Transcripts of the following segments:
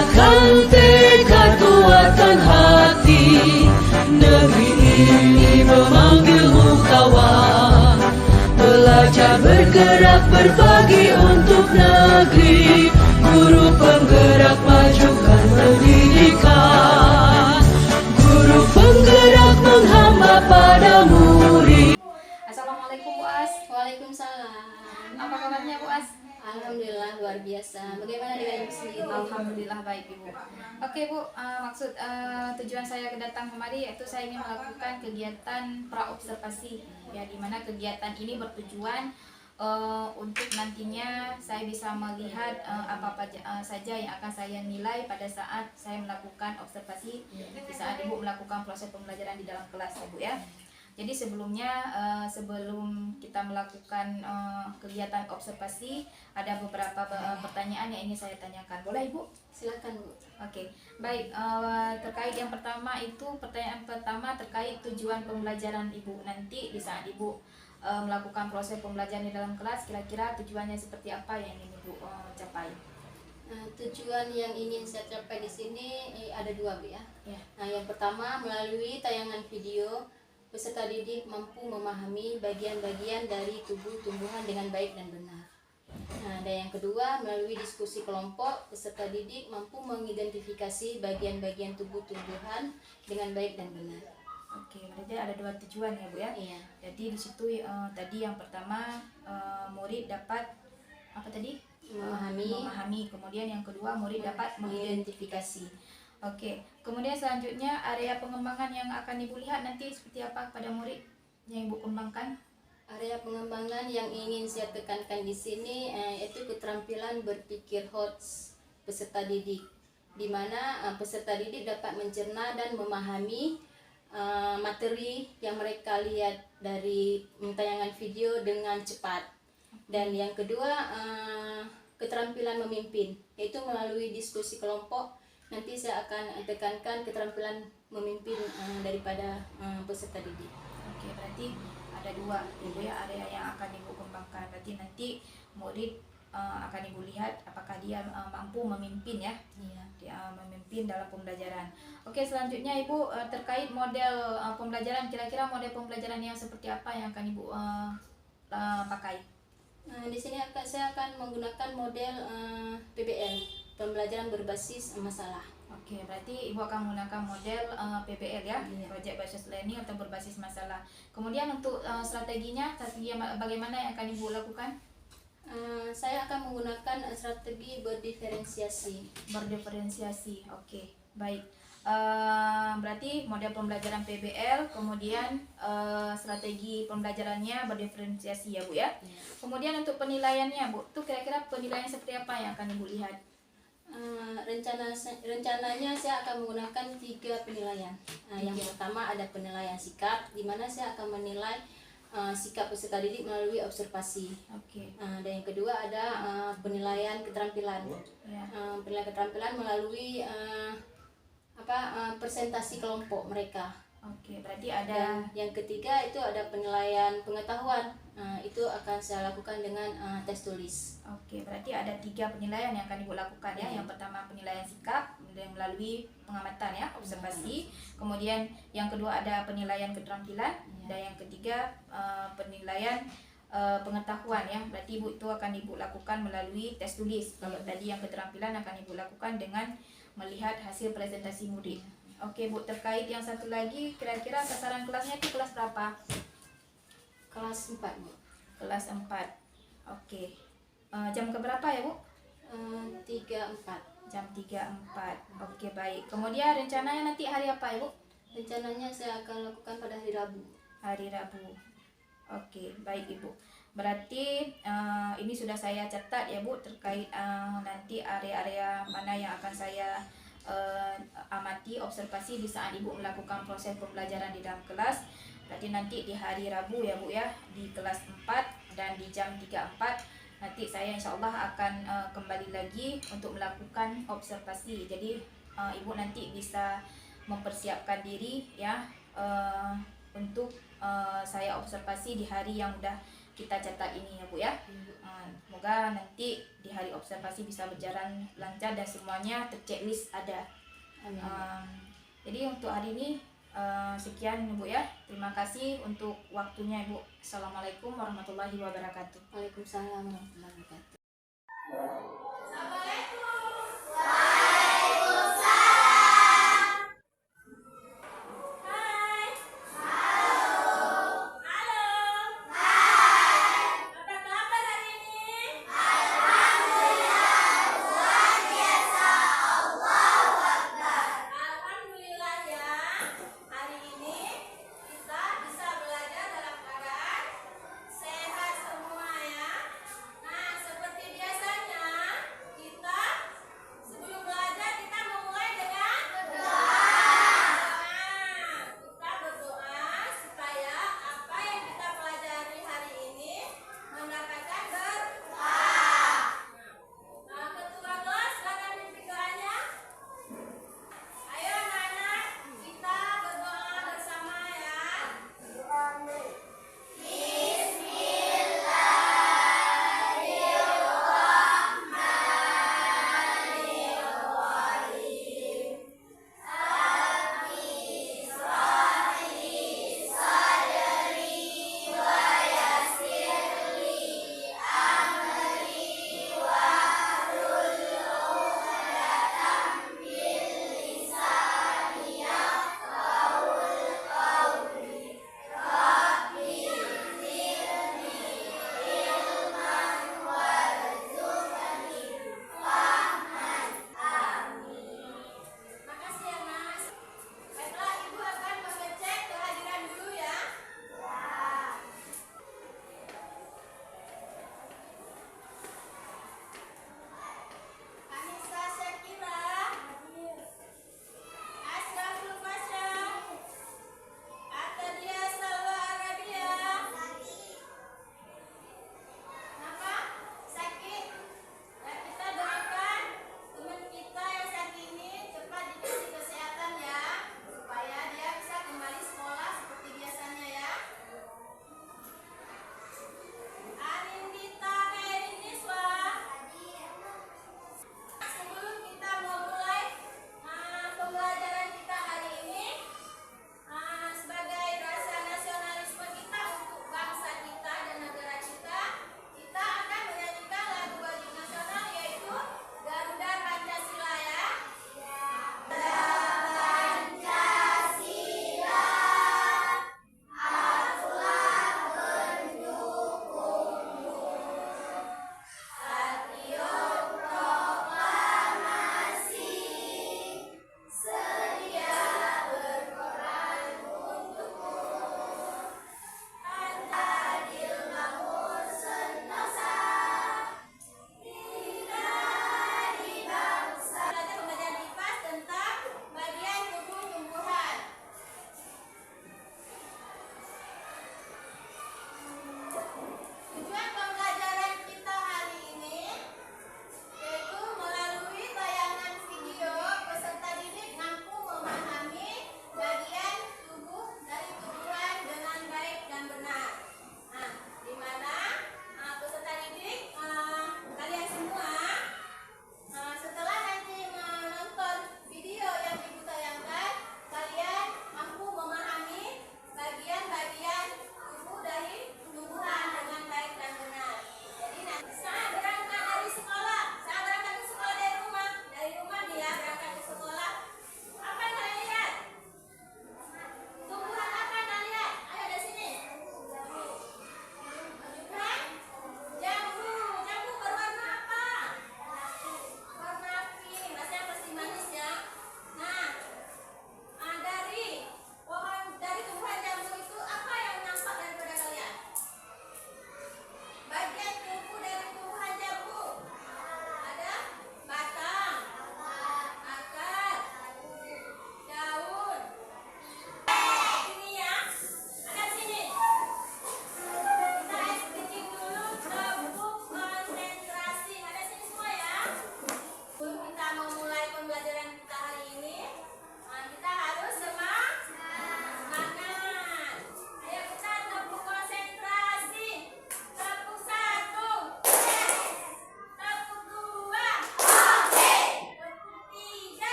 kuatkan tekad, kuatkan hati. Negeri ini memanggilmu kawan. Belajar bergerak berbagi untuk negeri. Guru penggerak majukan pendidikan. Guru penggerak menghamba pada murid. Assalamualaikum Bu As. Waalaikumsalam. Apa kabarnya Bu As? Alhamdulillah luar biasa. Bagaimana dengan Ibu sendiri? Alhamdulillah baik Ibu. Oke Bu, tujuan saya datang kemari yaitu saya ingin melakukan kegiatan praobservasi. Ya, di mana kegiatan ini bertujuan untuk nantinya saya bisa melihat apa saja yang akan saya nilai pada saat saya melakukan observasi di saat Ibu melakukan proses pembelajaran di dalam kelas ya Bu ya. Jadi sebelumnya, sebelum kita melakukan kegiatan observasi, ada beberapa pertanyaan yang ingin saya tanyakan. Boleh Ibu? Silakan Bu. Oke, baik. Terkait yang pertama itu, pertanyaan pertama terkait tujuan pembelajaran Ibu. Nanti di saat Ibu melakukan proses pembelajaran di dalam kelas, kira-kira tujuannya seperti apa yang ingin Ibu capai? Tujuan yang ingin saya capai di sini ada dua Bu ya. Ya. Nah, yang pertama melalui tayangan video, peserta didik mampu memahami bagian-bagian dari tubuh tumbuhan dengan baik dan benar. Nah, dan yang kedua, melalui diskusi kelompok, peserta didik mampu mengidentifikasi bagian-bagian tubuh tumbuhan dengan baik dan benar. Oke, berarti ada dua tujuan ya Bu ya. Iya. Jadi di situ tadi yang pertama murid dapat apa tadi? Memahami. Kemudian yang kedua murid dapat mengidentifikasi. Oke, kemudian selanjutnya area pengembangan yang akan Ibu lihat nanti seperti apa pada murid yang Ibu kembangkan? Area pengembangan yang ingin saya tekankan di sini yaitu keterampilan berpikir HOTS peserta didik, di mana peserta didik dapat mencerna dan memahami materi yang mereka lihat dari tayangan video dengan cepat. Dan yang kedua, keterampilan memimpin, yaitu melalui diskusi kelompok. Nanti saya akan tekankan keterampilan memimpin daripada peserta didik. Oke, berarti ada dua Ibu ya area yang akan Ibu kembangkan. Berarti nanti murid akan Ibu lihat apakah dia mampu memimpin ya. Iya. Dia memimpin dalam pembelajaran. Oke, selanjutnya Ibu terkait model pembelajaran, kira-kira model pembelajaran yang seperti apa yang akan Ibu pakai? Di sini saya akan menggunakan model PBL, pembelajaran berbasis masalah. Oke, berarti Ibu akan menggunakan model PBL ya, Iya. Project Based Learning atau berbasis masalah. Kemudian untuk strategi bagaimana yang akan Ibu lakukan? Saya akan menggunakan strategi berdiferensiasi. Berdiferensiasi, oke, baik. Berarti model pembelajaran PBL, kemudian strategi pembelajarannya berdiferensiasi ya Bu ya. Kemudian untuk penilaiannya Bu, itu kira-kira penilaian seperti apa yang akan Ibu lihat? Rencananya saya akan menggunakan 3 penilaian. Yang pertama ada penilaian sikap, di mana saya akan menilai sikap peserta didik melalui observasi. Oke. Dan yang kedua ada penilaian keterampilan. Ya. Penilaian keterampilan melalui presentasi kelompok mereka. Oke, berarti ada Dan yang ketiga itu ada penilaian pengetahuan. Itu akan saya lakukan dengan tes tulis. Oke, berarti ada 3 penilaian yang akan Ibu lakukan ya. Yang pertama penilaian sikap, kemudian melalui pengamatan ya, observasi. Kemudian yang kedua ada penilaian keterampilan, dan yang ketiga penilaian pengetahuan ya. Berarti Ibu itu akan Ibu lakukan melalui tes tulis. Kalau tadi yang keterampilan akan Ibu lakukan dengan melihat hasil presentasi murid. Oke Bu, terkait yang satu lagi, kira-kira sasaran kelasnya itu kelas berapa? Kelas 4 Bu. Kelas 4. Oke. Jam keberapa ya Bu? 3-4. Jam 3-4. Oke, baik. Kemudian rencananya nanti hari apa ya Bu? Rencananya saya akan lakukan pada hari Rabu. Hari Rabu. Oke, baik Ibu. Berarti ini sudah saya catat ya Bu, terkait nanti area-area mana yang akan saya amati, observasi di saat Ibu melakukan proses pembelajaran di dalam kelas. Berarti nanti di hari Rabu ya Bu ya, di kelas 4 dan di jam 3.4 nanti saya insya Allah akan kembali lagi untuk melakukan observasi. Jadi Ibu nanti bisa mempersiapkan diri ya untuk saya observasi di hari yang udah kita catat ini ya Bu ya. Semoga nanti di hari observasi bisa berjalan lancar dan semuanya terchecklist ada. Amin. Jadi untuk hari ini sekian Bu ya. Terima kasih untuk waktunya Ibu. Assalamualaikum warahmatullahi wabarakatuh. Waalaikumsalam warahmatullahi wabarakatuh. Alhamdulillah ya, hari ini kita bisa belajar dalam keadaan sehat semua ya. Nah, seperti biasanya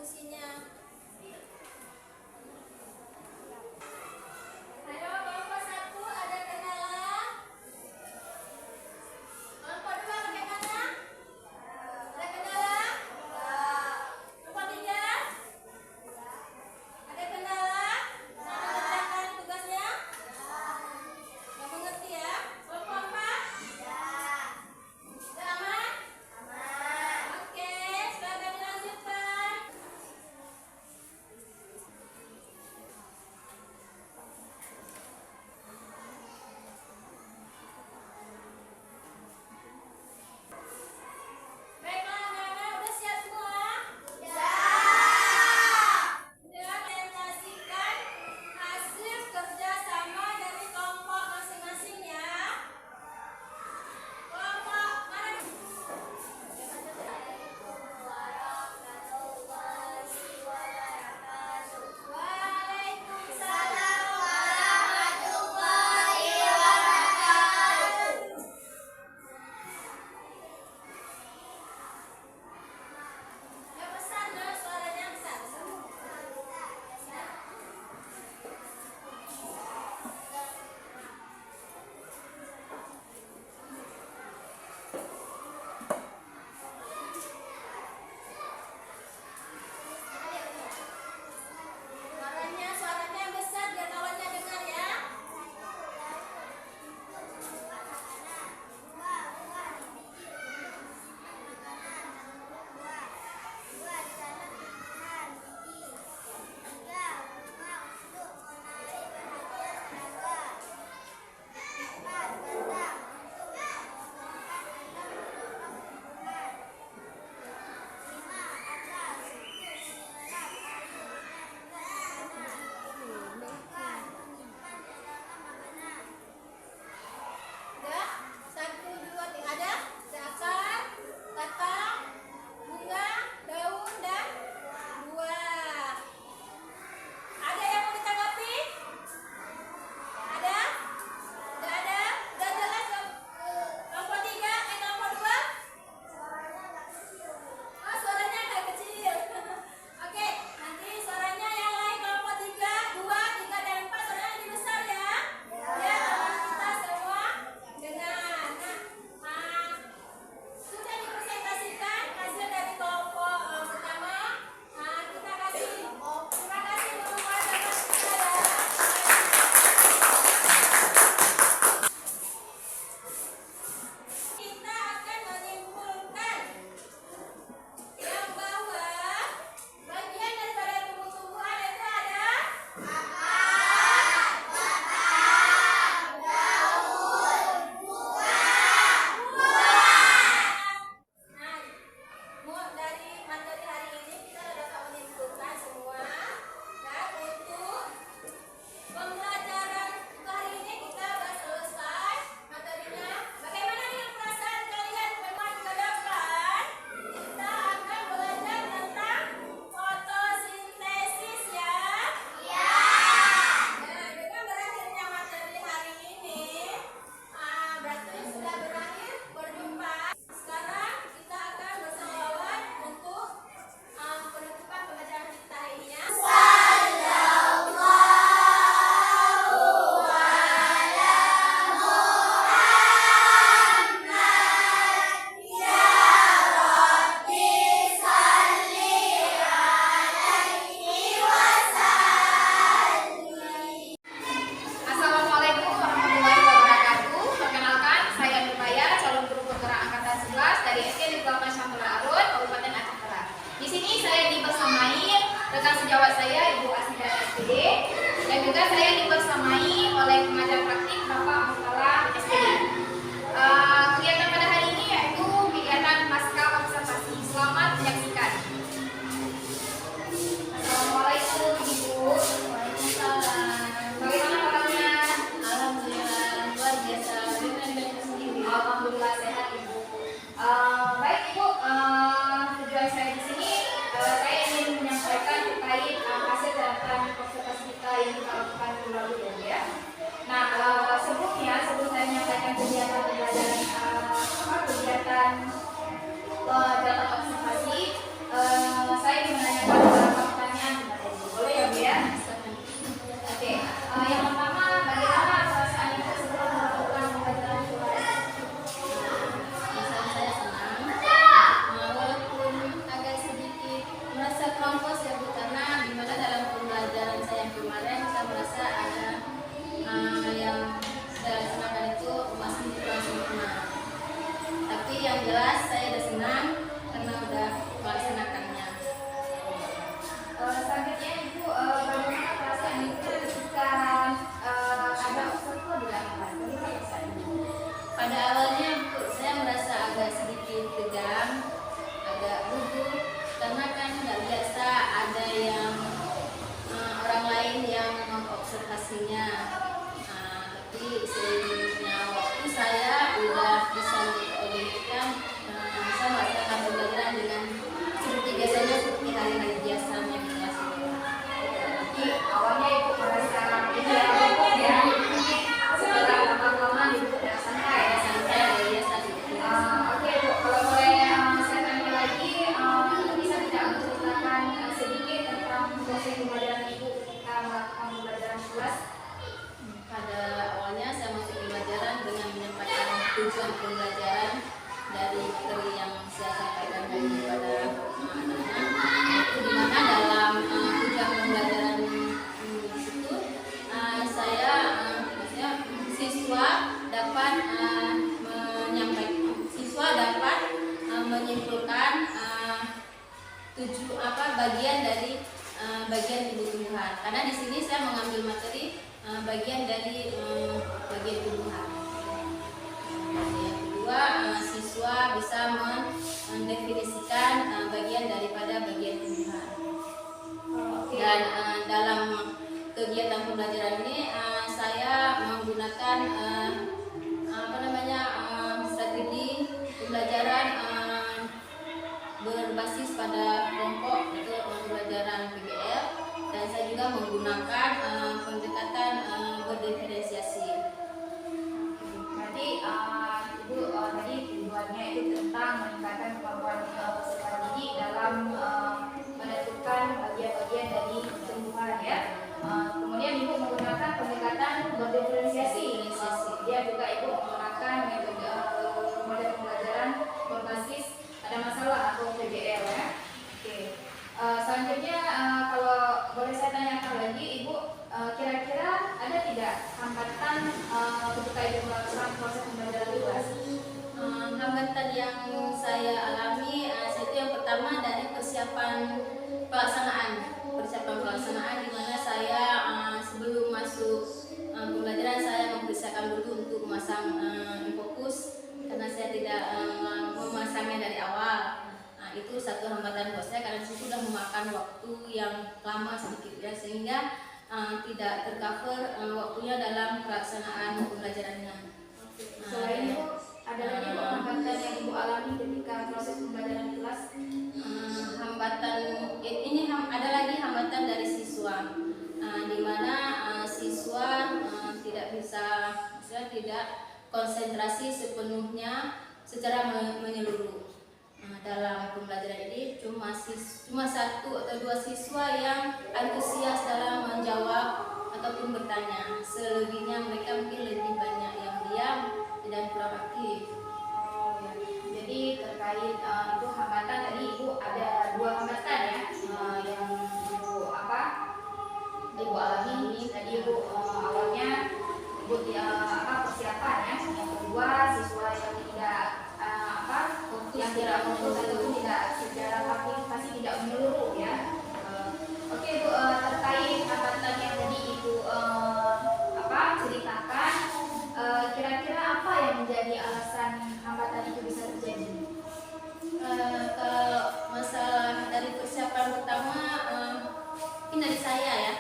posisinya. Ayo, kelompok 1 ada kendala. Kelompok 2 bagaimana? Ada kendala? Kelompok 3? Ada kendala? Mengerjakan tugasnya? Yang mengerti ya? Kelompok 4? Sudah aman? Oke, silakan dilanjutkan. Baiklah, anak-anak udah siap semua? Sudah presentasikan hasil kerja sama dari kelompok masing-masing ya. Kelompok mana? Waalaikumsalam warahmatullahi wabarakatuh. Yang besar dong, suaranya besar. Suaranya yang besar biar kawannya dengar ya. Udah? 1, 2, 3. Ada? Akar, batang, bunga, daun, dan buah. Ada yang mau ditanggapi? Ada? Udah ada? Udah jelas? Kelompok 3? Kelompok 2? Oh, suaranya agak kecil. Oke, nanti suaranya yang lain kelompok 3, 2, 3, dan 4 suaranya lebih besar ya. Ya, kita semua dengar. Nah, sudah dipresentasikan hasil dari kelompok pertama. Nah, kita kasih terima kasih untuk warga kita ya. Kita akan menyimpulkan yang bahwa bagian daripada tumbuh-tumbuhan itu ada dari materi hari ini kita dapat menyimpulkan semua. Dan untuk pembelajaran hari ini kita sudah selesai materinya. Bagaimana dengan perasaan kalian memang ke depan? Kita akan belajar tentang fotosintesis ya. Nah, dengan berakhirnya materi hari ini, berarti sudah berakhir berjumpa. Sekarang kita akan berselawat untuk penutupan pembelajaran kita ini ya. Assalamualaikum warahmatullahi wabarakatuh. Perkenalkan, saya Nurmaya, calon guru penggerak angkatan 11 dari SD Negeri 8 Syamsul Arun, Kabupaten Aceh Barat. Di sini saya dibersamai rekan sejawat saya, Ibu Asida SPD, dan juga saya dibersamai oleh pengajar praktik Bapak Murtala SPD. Kegiatan pada hari ini yaitu kegiatan pasca observasi. Selamat menyaksikan. Assalamualaikum Ibu. Bagaimana kabarnya? Alhamdulillah luar biasa. Alhamdulillah sehat Ibu. Baik Ibu, tujuan saya di sini saya ingin menyampaikan terkait hasil data observasi kita yang kita lakukan minggu lalu ya. Nah sebelum saya saya sampaikan tadi kepada anak-anak, itu dimana dalam tujuan pembelajaran di situ saya maksudnya siswa dapat menyimpulkan bagian dari bagian tumbuh-tumbuhan, karena di sini saya mengambil materi bagian dari bagian tumbuhan. Yang kedua, siswa bisa mendefinisikan bagian daripada bagian tumbuhan. Dan dalam kegiatan pembelajaran ini saya menggunakan strategi pembelajaran berbasis pada kelompok, itu pembelajaran PBL, dan saya juga menggunakan pendekatan berdiferensiasi. Berarti Ibu tadi tujuannya itu tentang meningkatkan kemampuan peserta didik dalam menentukan bagian-bagian dari tumbuhan ya. Kemudian Ibu menggunakan pendekatan berdiferensiasi. Dia juga Ibu menggunakan metode pembelajaran berbasis pada masalah atau PBL ya. Oke. Selanjutnya kalau boleh saya tanyakan lagi, Ibu kira-kira ada tidak hambatan ketika Ibu melakukan proses pembelajaran di kelas? Hambatan yang saya alami itu yang pertama dari persiapan pelaksanaan di mana saya sebelum masuk pembelajaran saya mempersiapkan dulu untuk memasang fokus, karena saya tidak memasangnya dari awal. Itu satu hambatan buat saya, karena itu sudah memakan waktu yang lama sedikit ya, sehingga tidak tercover waktunya dalam pelaksanaan pembelajarannya. Selain itu ada lagi hambatan yang Ibu alami ketika proses pembelajaran di kelas? Hambatan ini ada lagi hambatan dari siswa, di mana siswa tidak bisa, tidak konsentrasi sepenuhnya secara menyeluruh. Dalam pembelajaran ini cuma satu atau dua siswa yang antusias dalam menjawab ataupun bertanya. Selebihnya mereka mungkin lebih banyak yang diam dan kurang aktif. Jadi terkait itu hambatan tadi Ibu ada dua hambatan ya yang Ibu alami ini. Tadi Ibu awalnya Ibu persiapan ya. Yang kedua siswa yang tidak fokus ataupun tidak secara partisipasi tidak menyeluruh ya. Oke Bu, terkait hambatan yang tadi Ibu ceritakan, kira-kira apa yang menjadi alasan hambatan itu bisa terjadi? Kalau masalah dari persiapan pertama, ini dari saya ya.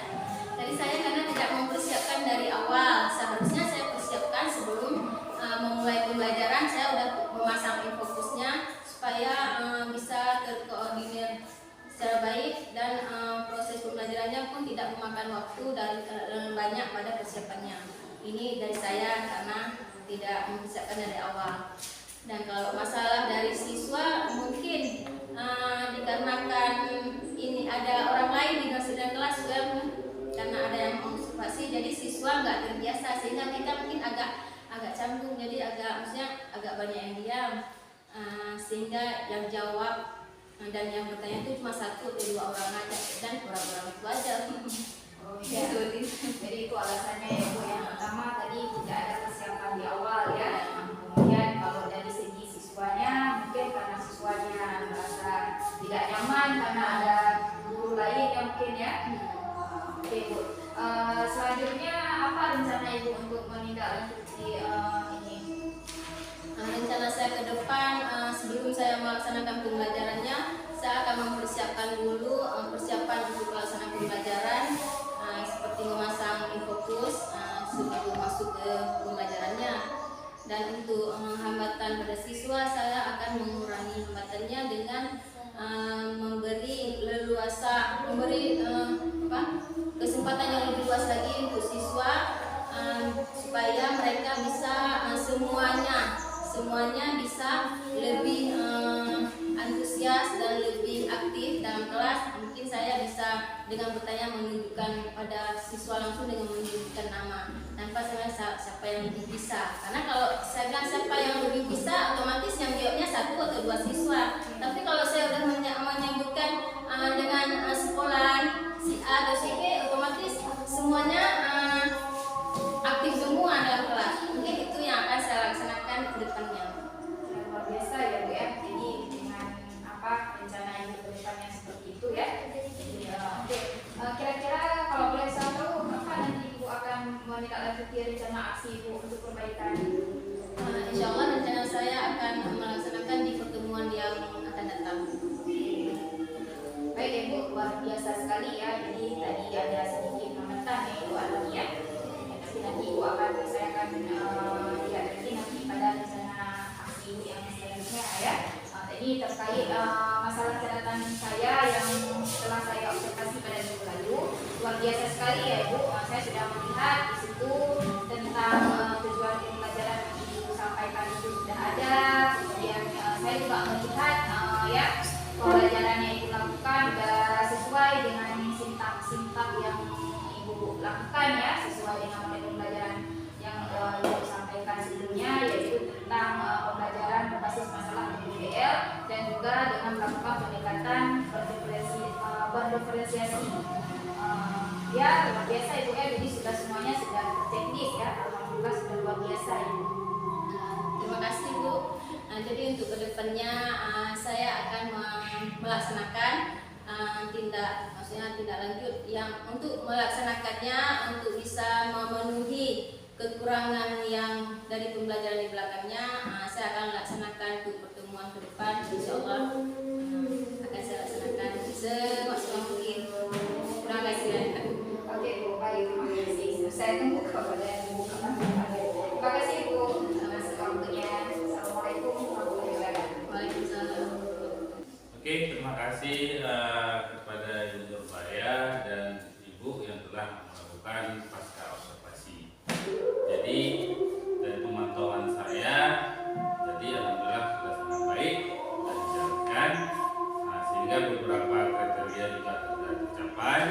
Dari saya karena tidak mempersiapkan dari awal. Seharusnya saya persiapkan sebelum memulai pembelajaran, saya sudah memasang fokusnya supaya bisa terkoordinir secara baik, dan proses pembelajarannya pun tidak memakan waktu dari banyak pada persiapannya. Ini dari saya karena tidak mempersiapkan dari awal. Dan kalau masalah dari siswa mungkin dikarenakan ini ada orang lain di dalam kelas juga, karena ada yang mengobservasi, jadi siswa nggak terbiasa, sehingga kita mungkin agak canggung, jadi agak banyak yang diam, sehingga yang jawab dan yang bertanya itu cuma satu atau dua orang aja, dan orang-orang itu aja. Ya. Jadi itu alasannya ya Bu. Yang pertama tadi tidak ada persiapan di awal ya. Kemudian kalau dari segi siswanya, mungkin karena siswanya merasa tidak nyaman karena ada guru lain yang mungkin ya. Oke Bu. Selanjutnya apa rencana Ibu untuk menindaklanjuti ini? Rencana saya ke depan, sebelum saya melaksanakan pembelajarannya, saya akan mempersiapkan dulu persiapan untuk pelaksanaan pembelajaran, seperti memasang fokus sebelum masuk ke pembelajarannya. Dan untuk hambatan pada siswa, saya akan mengurangi hambatannya dengan memberi kesempatan yang lebih luas lagi untuk siswa, supaya mereka bisa semuanya bisa lebih antusias dan lebih aktif dalam kelas. Mungkin mungkin saya bisa dengan bertanya menunjukkan pada siswa langsung dengan menunjukkan nama tanpa saya siapa yang lebih bisa. Karena kalau saya bilang siapa yang lebih bisa, otomatis yang jawabnya 1 atau 2 siswa. Tapi kalau saya sudah menyebutkan dengan sekolah si A atau si B, otomatis semuanya aktif semua dalam kelas. Mungkin itu yang akan saya laksanakan ke depannya. Luar biasa ya Bu ya. Jadi dengan rencana yang ke depannya seperti itu ya. Jadi oke. Kira-kira kalau boleh saya tahu kapan nanti Ibu akan menindaklanjuti rencana aksi Ibu untuk perbaikan? Insya Allah rencana saya akan melaksanakan di pertemuan yang akan datang. Baik Ibu, luar biasa sekali ya. Jadi tadi ada sedikit pementahan yang Ibu alami ya. Tapi nanti Ibu akan saya akan lihat lagi nanti pada rencana aksi yang selanjutnya ya. Tadi terkait masalah catatan saya yang setelah saya observasi pada minggu lalu, luar biasa sekali ya Ibu. Saya sudah melihat di situ tentang tujuan pembelajaran yang Ibu sampaikan itu sudah ada. Kemudian saya juga melihat ya pembelajaran yang Ibu lakukan sudah sesuai dengan sintak yang Ibu lakukan ya, sesuai dengan model pembelajaran yang Ibu sampaikan sebelumnya, yaitu tentang pembelajaran berbasis masalah PBL dan juga dengan melakukan pendekatan berdiferensiasi. Ya luar biasa Ibu ya, jadi sudah semuanya sudah terteknis ya, alhamdulillah sudah luar biasa Ibu. Terima kasih Bu. Jadi untuk kedepannya saya akan melaksanakan tindak lanjut yang untuk melaksanakannya untuk bisa memenuhi kekurangan yang dari pembelajaran di belakangnya. Saya akan laksanakan untuk pertemuan ke depan, insya Allah akan saya laksanakan semaksimal mungkin. Terima kasih. Oke Bu, baik, terima kasih. Saya tunggu kepada Ibu kapan. Terima kasih Bu atas waktunya. Assalamualaikum warahmatullahi wabarakatuh. Waalaikumsalam. Oke, terima kasih kepada Ibu Nurbaya dan Ibu yang telah melakukan pasca observasi. Jadi dari pemantauan saya, jadi alhamdulillah sudah sangat baik dan dijalankan, sehingga beberapa kriteria juga sudah tercapai.